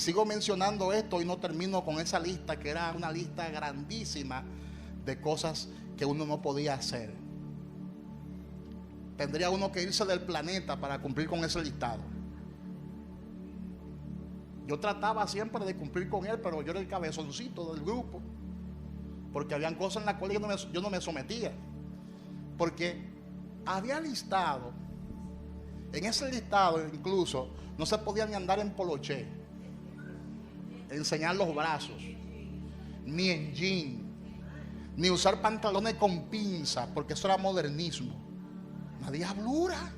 sigo mencionando esto y no termino con esa lista, que era una lista grandísima de cosas que uno no podía hacer. Tendría uno que irse del planeta para cumplir con ese listado. Yo trataba siempre de cumplir con él, pero yo era el cabezoncito del grupo, porque habían cosas en las cuales yo no me sometía, porque había listado, en ese listado incluso no se podía ni andar en poloché, enseñar los brazos, ni en jean, ni usar pantalones con pinza, porque eso era modernismo. Una diablura.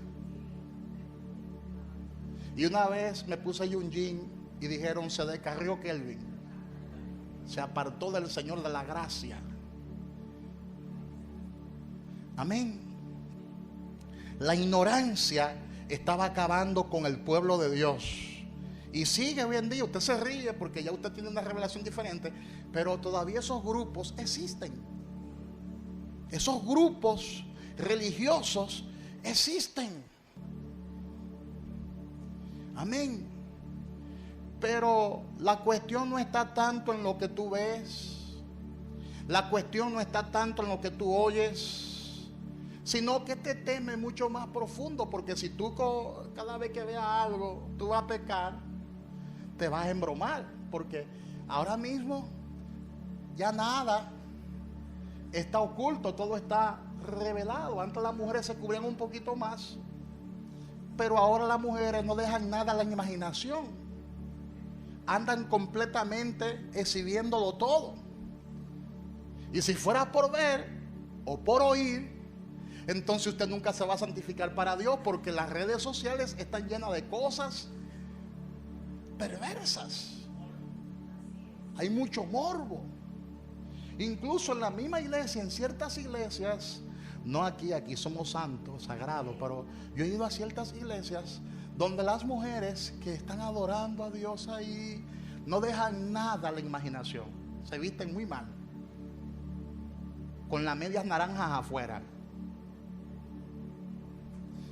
Y una vez me puse yo un jean y dijeron: se descarrió Kelvin, se apartó del Señor de la gracia. Amén. La ignorancia estaba acabando con el pueblo de Dios. Y sigue hoy en día. Usted se ríe porque ya usted tiene una revelación diferente, pero todavía esos grupos existen. Esos grupos religiosos existen. Amén. Pero la cuestión no está tanto en lo que tú ves, la cuestión no está tanto en lo que tú oyes, sino que este tema es mucho más profundo. Porque si tú cada vez que veas algo tú vas a pecar, te vas a embromar, porque ahora mismo ya nada está oculto, todo está revelado. Antes las mujeres se cubrían un poquito más, pero ahora las mujeres no dejan nada a la imaginación, andan completamente exhibiéndolo todo. Y si fuera por ver o por oír, entonces usted nunca se va a santificar para Dios, porque las redes sociales están llenas de cosas perversas. Hay mucho morbo. Incluso en la misma iglesia, en ciertas iglesias, no aquí somos santos, sagrados, pero yo he ido a ciertas iglesias donde las mujeres que están adorando a Dios ahí no dejan nada a la imaginación. Se visten muy mal, con las medias naranjas afuera,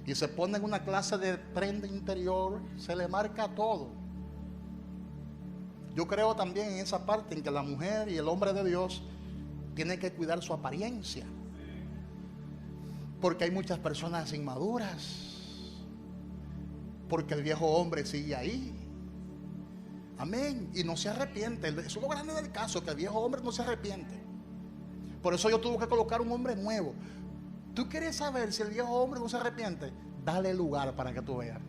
y se ponen una clase de prenda interior, se le marca todo. Yo creo también en esa parte en que la mujer y el hombre de Dios tienen que cuidar su apariencia, porque hay muchas personas inmaduras, porque el viejo hombre sigue ahí. Amén. Y no se arrepiente. Eso es lo grande del caso, que el viejo hombre no se arrepiente. Por eso yo tuve que colocar un hombre nuevo. ¿Tú quieres saber si el viejo hombre no se arrepiente? Dale lugar para que tú veas.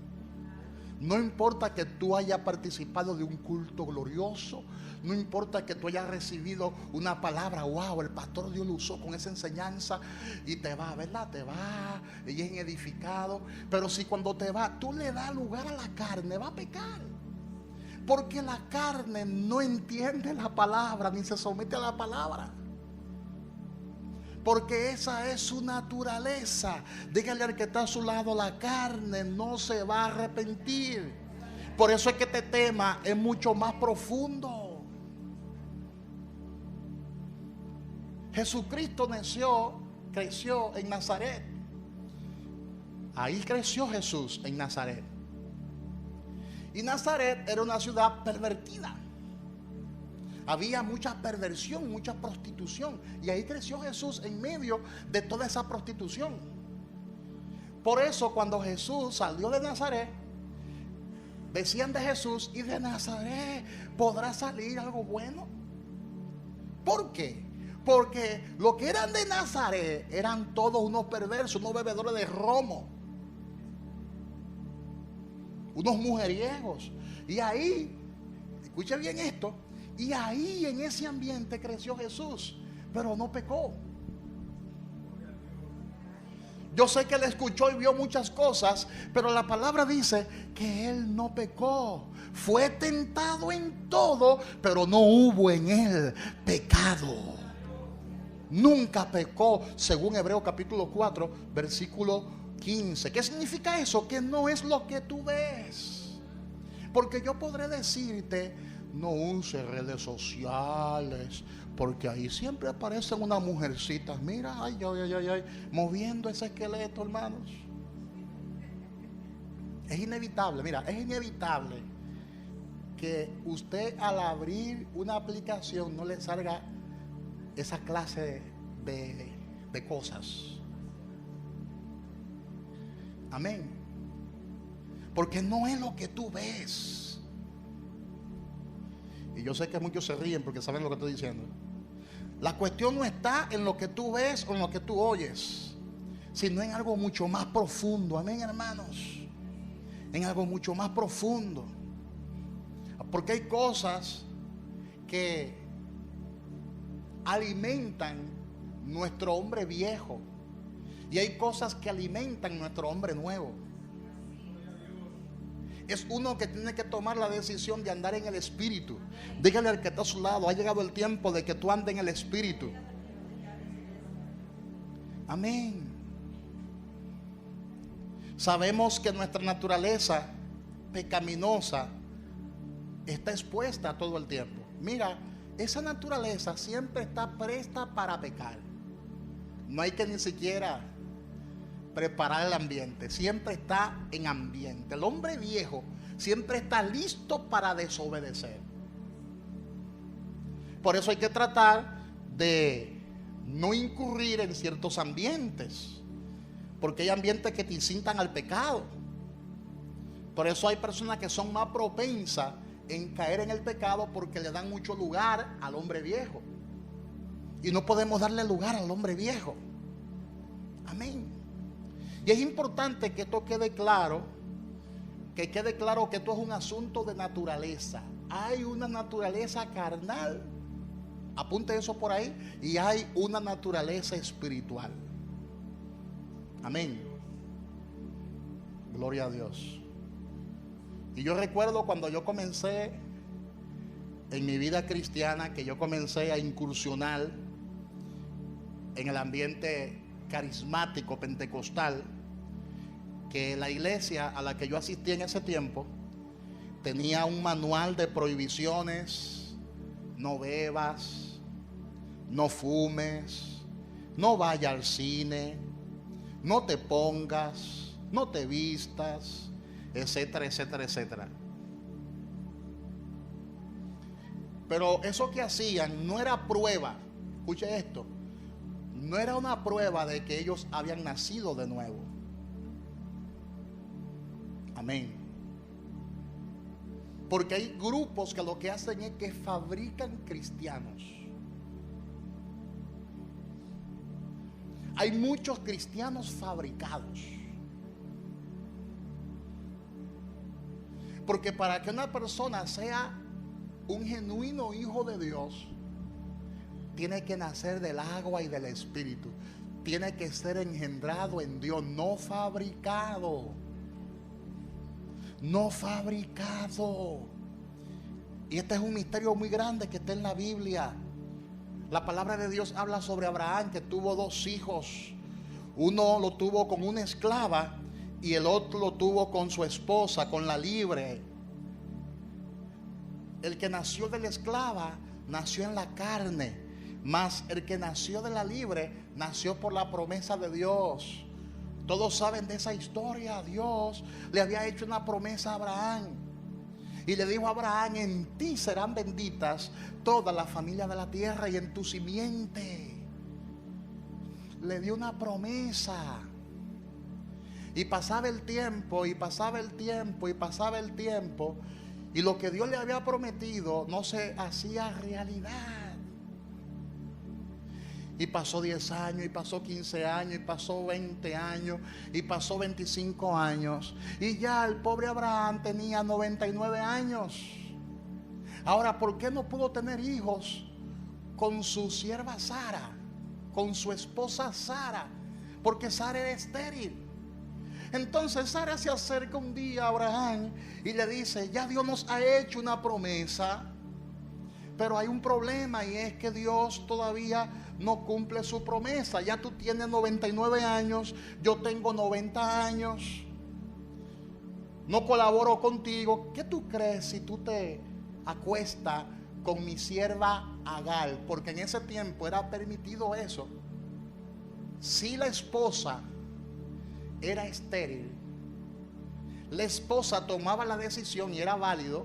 No importa que tú hayas participado de un culto glorioso, no importa que tú hayas recibido una palabra, wow, el pastor Dios lo usó con esa enseñanza, y te va, ¿verdad? Te va bien edificado. Pero si cuando te va tú le das lugar a la carne, va a pecar. Porque la carne no entiende la palabra, ni se somete a la palabra, porque esa es su naturaleza. Dígale al que está a su lado: la carne no se va a arrepentir. Por eso es que este tema es mucho más profundo. Jesucristo creció en Nazaret. Ahí creció Jesús, en Nazaret. Y Nazaret era una ciudad pervertida. Había mucha perversión, mucha prostitución. Y ahí creció Jesús en medio de toda esa prostitución. Por eso cuando Jesús salió de Nazaret, decían de Jesús: ¿y de Nazaret podrá salir algo bueno? ¿Por qué? Porque los que eran de Nazaret eran todos unos perversos, unos bebedores de romo, unos mujeriegos. Y ahí, escuche bien esto, y ahí en ese ambiente creció Jesús, pero no pecó. Yo sé que él escuchó y vio muchas cosas, pero la palabra dice que él no pecó. Fue tentado en todo, pero no hubo en él pecado. Nunca pecó, según Hebreos capítulo 4, versículo 15. ¿Qué significa eso? Que no es lo que tú ves. Porque yo podré decirte: no use redes sociales, porque ahí siempre aparecen unas mujercitas, mira, ay, moviendo ese esqueleto, hermanos. Es inevitable, mira, es inevitable que usted al abrir una aplicación no le salga esa clase de cosas. Amén. Porque no es lo que tú ves. Y yo sé que muchos se ríen porque saben lo que estoy diciendo. La cuestión no está en lo que tú ves o en lo que tú oyes, sino en algo mucho más profundo. Amén, hermanos. En algo mucho más profundo. Porque hay cosas que alimentan nuestro hombre viejo y hay cosas que alimentan nuestro hombre nuevo. Es uno que tiene que tomar la decisión de andar en el Espíritu. Dígale al que está a su lado: ha llegado el tiempo de que tú andes en el Espíritu. Amén. Sabemos que nuestra naturaleza pecaminosa está expuesta todo el tiempo. Mira, esa naturaleza siempre está presta para pecar. No hay que ni siquiera preparar el ambiente, siempre está en ambiente. El hombre viejo siempre está listo para desobedecer. Por eso hay que tratar de no incurrir en ciertos ambientes, porque hay ambientes que te incitan al pecado. Por eso hay personas que son más propensas en caer en el pecado, porque le dan mucho lugar al hombre viejo. Y no podemos darle lugar al hombre viejo. Amén. Y es importante que esto quede claro, que esto es un asunto de naturaleza. Hay una naturaleza carnal, apunte eso por ahí, y hay una naturaleza espiritual. Amén. Gloria a Dios. Y yo recuerdo cuando yo comencé en mi vida cristiana, que yo comencé a incursionar en el ambiente carismático pentecostal, que la iglesia a la que yo asistí en ese tiempo tenía un manual de prohibiciones: no bebas, no fumes, no vayas al cine, no te pongas, no te vistas, etcétera, etcétera, etcétera. Pero eso que hacían no era prueba, escuche esto, no era una prueba de que ellos habían nacido de nuevo. Amén. Porque hay grupos que lo que hacen es que fabrican cristianos. Hay muchos cristianos fabricados. Porque para que una persona sea un genuino hijo de Dios, tiene que nacer del agua y del Espíritu. Tiene que ser engendrado en Dios, no fabricado. No fabricado. Y este es un misterio muy grande que está en la Biblia. La palabra de Dios habla sobre Abraham, que tuvo 2 hijos. Uno lo tuvo con una esclava y el otro lo tuvo con su esposa, con la libre. El que nació de la esclava nació en la carne, mas el que nació de la libre nació por la promesa de Dios. Todos saben de esa historia. Dios le había hecho una promesa a Abraham y le dijo a Abraham: en ti serán benditas todas las familias de la tierra y en tu simiente. Le dio una promesa. Y pasaba el tiempo, y pasaba el tiempo, y pasaba el tiempo, y lo que Dios le había prometido no se hacía realidad. Y pasó 10 años, y pasó 15 años, y pasó 20 años, y pasó 25 años. Y ya el pobre Abraham tenía 99 años. Ahora, ¿por qué no pudo tener hijos con su sierva Sara, con su esposa Sara? Porque Sara era estéril. Entonces Sara se acerca un día a Abraham y le dice: ya Dios nos ha hecho una promesa, pero hay un problema, y es que Dios todavía no cumple su promesa. Ya tú tienes 99 años, yo tengo 90 años, no colaboro contigo. ¿Qué tú crees si tú te acuestas con mi sierva Agar? Porque en ese tiempo era permitido eso. Si la esposa era estéril, la esposa tomaba la decisión, y era válido,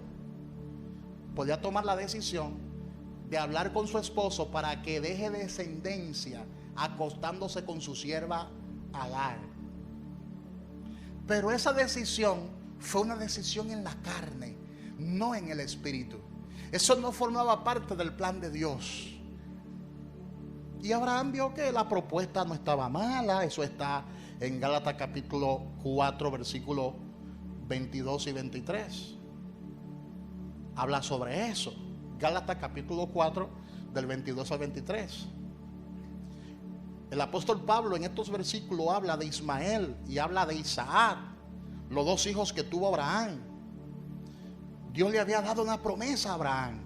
podía tomar la decisión de hablar con su esposo para que deje descendencia acostándose con su sierva Agar. Pero esa decisión fue una decisión en la carne, no en el espíritu. Eso no formaba parte del plan de Dios. Y Abraham vio que la propuesta no estaba mala. Eso está en Gálatas capítulo 4, versículos 22 y 23. Habla sobre eso. Gálatas capítulo 4, del 22 al 23. El apóstol Pablo en estos versículos habla de Ismael y habla de Isaac, los dos hijos que tuvo Abraham. Dios le había dado una promesa a Abraham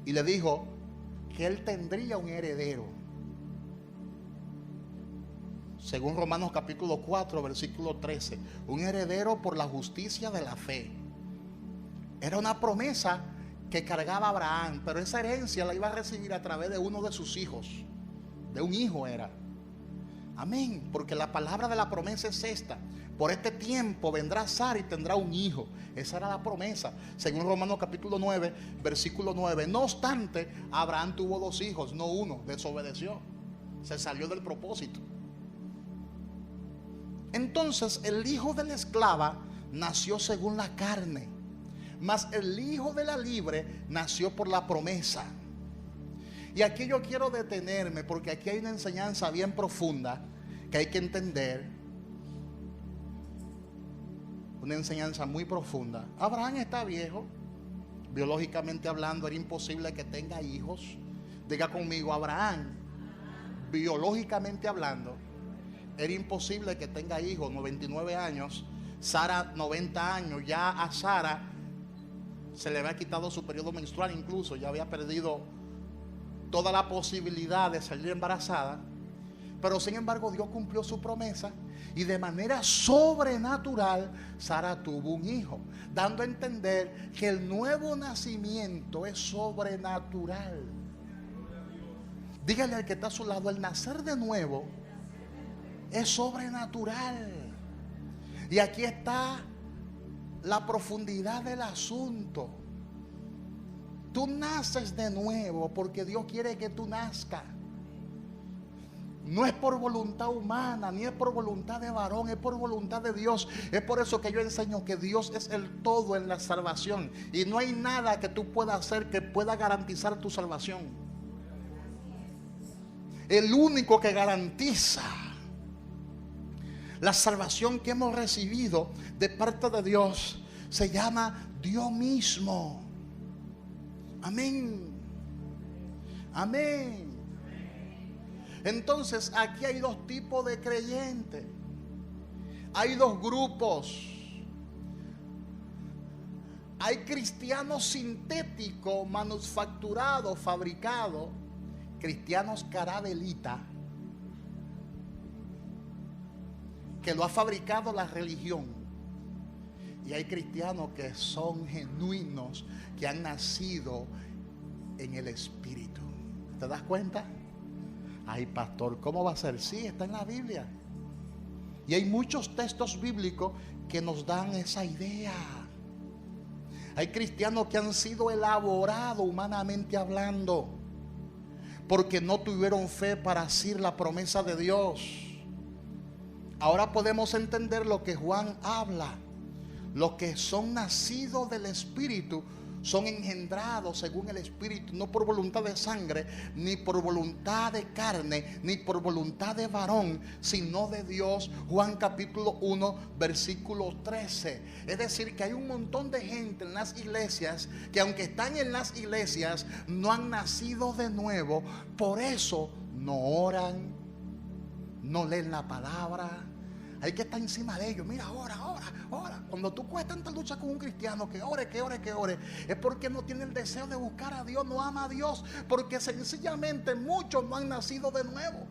y le dijo que él tendría un heredero. Según Romanos capítulo 4, versículo 13, un heredero por la justicia de la fe. Era una promesa que cargaba Abraham, pero esa herencia la iba a recibir a través de uno de sus hijos. De un hijo era. Amén. Porque la palabra de la promesa es esta: por este tiempo vendrá Sara y tendrá un hijo. Esa era la promesa, según Romanos capítulo 9, versículo 9. No obstante, Abraham tuvo dos hijos, no uno. Desobedeció, se salió del propósito. Entonces el hijo de la esclava nació según la carne, mas el hijo de la libre nació por la promesa. Y aquí yo quiero detenerme, porque aquí hay una enseñanza bien profunda que hay que entender. Una enseñanza muy profunda. Abraham está viejo, biológicamente hablando. Era imposible que tenga hijos. Diga conmigo: Abraham, biológicamente hablando, era imposible que tenga hijos. 99 años, Sara 90 años. Ya a Sara se le había quitado su periodo menstrual, incluso ya había perdido toda la posibilidad de salir embarazada. Pero sin embargo Dios cumplió su promesa y de manera sobrenatural Sara tuvo un hijo, dando a entender que el nuevo nacimiento es sobrenatural. Dígale al que está a su lado: el nacer de nuevo es sobrenatural. Y aquí está la profundidad del asunto. Tú naces de nuevo porque Dios quiere que tú nazcas. No es por voluntad humana, ni es por voluntad de varón, es por voluntad de Dios. Es por eso que yo enseño que Dios es el todo en la salvación. Y no hay nada que tú puedas hacer que pueda garantizar tu salvación. El único que garantiza la salvación que hemos recibido de parte de Dios se llama Dios mismo. Amén. Amén. Entonces aquí hay dos tipos de creyentes. Hay dos grupos. Hay cristianos sintéticos, manufacturados, fabricados. Cristianos carabelita, que lo ha fabricado la religión. Y hay cristianos que son genuinos, que han nacido en el Espíritu. ¿Te das cuenta? Ay, pastor, ¿cómo va a ser? Sí, está en la Biblia. Y hay muchos textos bíblicos que nos dan esa idea. Hay cristianos que han sido elaborados humanamente hablando, porque no tuvieron fe para asir la promesa de Dios. Ahora podemos entender lo que Juan habla. Los que son nacidos del Espíritu son engendrados según el Espíritu, no por voluntad de sangre, ni por voluntad de carne, ni por voluntad de varón, sino de Dios. Juan capítulo 1, versículo 13. Es decir, que hay un montón de gente en las iglesias que, aunque están en las iglesias, no han nacido de nuevo. Por eso no oran, no leen la palabra. Hay que estar encima de ellos. Mira, ora. Cuando tú coges tanta lucha con un cristiano que ore, es porque no tiene el deseo de buscar a Dios, no ama a Dios, porque sencillamente muchos no han nacido de nuevo.